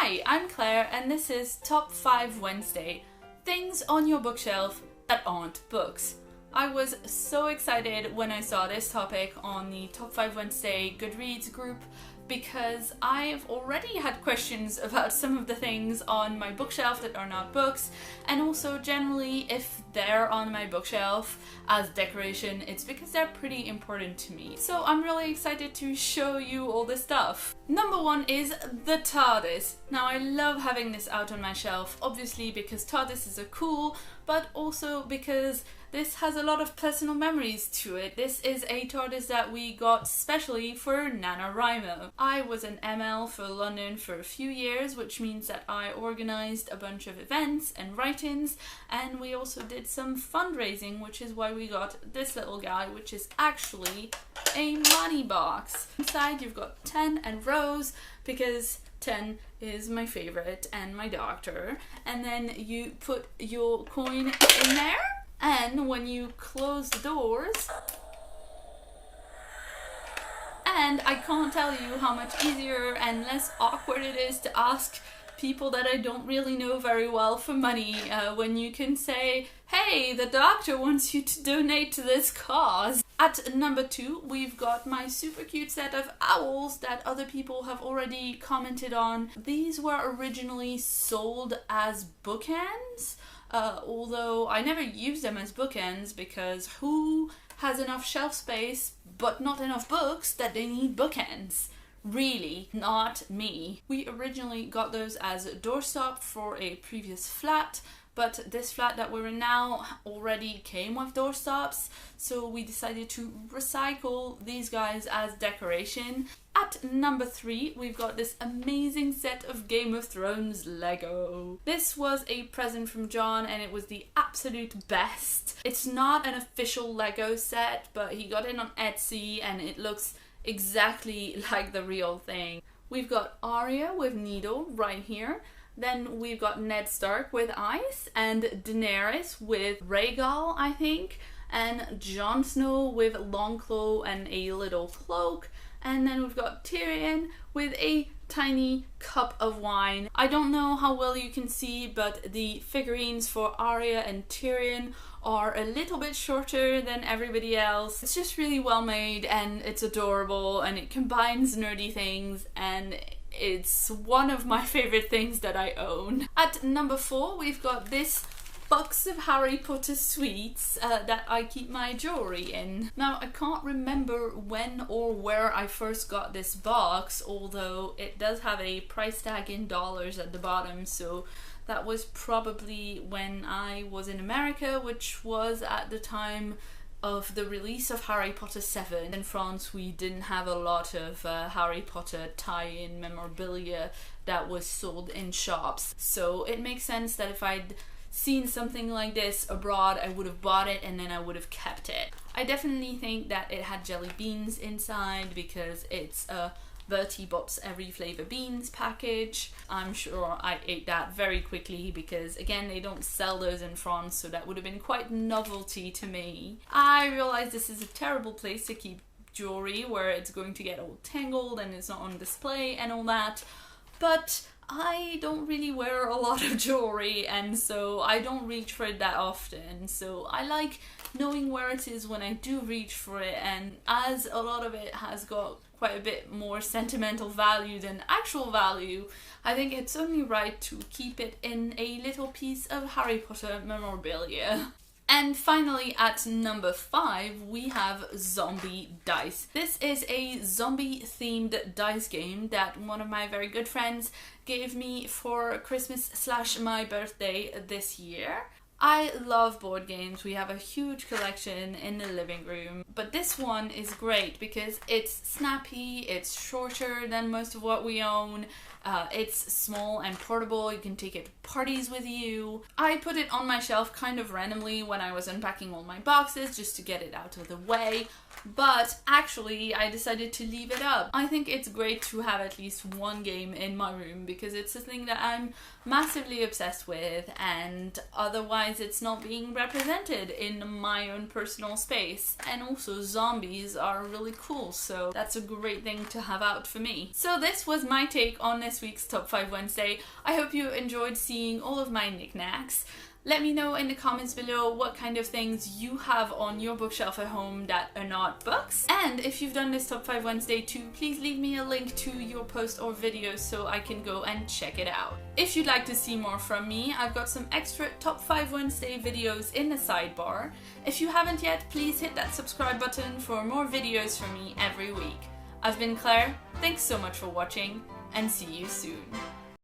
Hi, I'm Claire and this is Top 5 Wednesday. Things on your bookshelf that aren't books. I was so excited when I saw this topic on the Top 5 Wednesday Goodreads group because I've already had questions about some of the things on my bookshelf that are not books, and also generally if they're on my bookshelf as decoration, it's because they're pretty important to me. So I'm really excited to show you all this stuff. Number 1 is the TARDIS. Now I love having this out on my shelf, obviously because TARDIS are cool, but also because this has a lot of personal memories to it. This is a TARDIS that we got specially for NaNoWriMo. I was an ML for London for a few years, which means that I organised a bunch of events and write-ins, and we also did some fundraising, which is why we got this little guy, which is actually a money box. Inside you've got 10 and Rose, because 10 is my favourite and my doctor, and then you put your coin in there. And when you close the doors, and I can't tell you how much easier and less awkward it is to ask people that I don't really know very well for money when you can say, hey, the doctor wants you to donate to this cause. At number 2, we've got my super cute set of owls that other people have already commented on. These were originally sold as bookends. Although I never used them as bookends because who has enough shelf space but not enough books that they need bookends? Really, not me. We originally got those as a doorstop for a previous flat, but this flat that we're in now already came with doorstops, so we decided to recycle these guys as decoration. At number 3, we've got this amazing set of Game of Thrones Lego. This was a present from John and it was the absolute best. It's not an official Lego set, but he got it on Etsy and it looks exactly like the real thing. We've got Arya with Needle right here. Then we've got Ned Stark with ice, and Daenerys with Rhaegal, I think, and Jon Snow with Longclaw and a little cloak, and then we've got Tyrion with a tiny cup of wine. I don't know how well you can see, but the figurines for Arya and Tyrion are a little bit shorter than everybody else. It's just really well made and it's adorable and it combines nerdy things, and it's one of my favorite things that I own. At number 4, we've got this box of Harry Potter sweets that I keep my jewelry in. Now, I can't remember when or where I first got this box, although it does have a price tag in dollars at the bottom, so that was probably when I was in America, which was at the time of the release of Harry Potter 7. In France we didn't have a lot of Harry Potter tie-in memorabilia that was sold in shops, so it makes sense that if I'd seen something like this abroad I would have bought it and then I would have kept it. I definitely think that it had jelly beans inside because it's a Bertie Bott's Every Flavor Beans package. I'm sure I ate that very quickly because again they don't sell those in France, so that would have been quite novelty to me. I realize this is a terrible place to keep jewelry where it's going to get all tangled and it's not on display and all that, but I don't really wear a lot of jewelry and so I don't reach for it that often, so I like knowing where it is when I do reach for it, and as a lot of it has got quite a bit more sentimental value than actual value, I think it's only right to keep it in a little piece of Harry Potter memorabilia. And finally, at number 5, we have Zombie Dice. This is a zombie-themed dice game that one of my very good friends gave me for Christmas / my birthday this year. I love board games. We have a huge collection in the living room, but this one is great because it's snappy, it's shorter than most of what we own, it's small and portable, you can take it to parties with you. I put it on my shelf kind of randomly when I was unpacking all my boxes just to get it out of the way, but actually I decided to leave it up. I think it's great to have at least one game in my room because it's a thing that I'm massively obsessed with, and otherwise it's not being represented in my own personal space. And also zombies are really cool, so that's a great thing to have out for me. So this was my take on this week's Top 5 Wednesday. I hope you enjoyed seeing all of my knickknacks. Let me know in the comments below what kind of things you have on your bookshelf at home that are not books. And if you've done this Top 5 Wednesday too, please leave me a link to your post or video so I can go and check it out. If you'd like to see more from me, I've got some extra Top 5 Wednesday videos in the sidebar. If you haven't yet, please hit that subscribe button for more videos from me every week. I've been Claire, thanks so much for watching, and see you soon.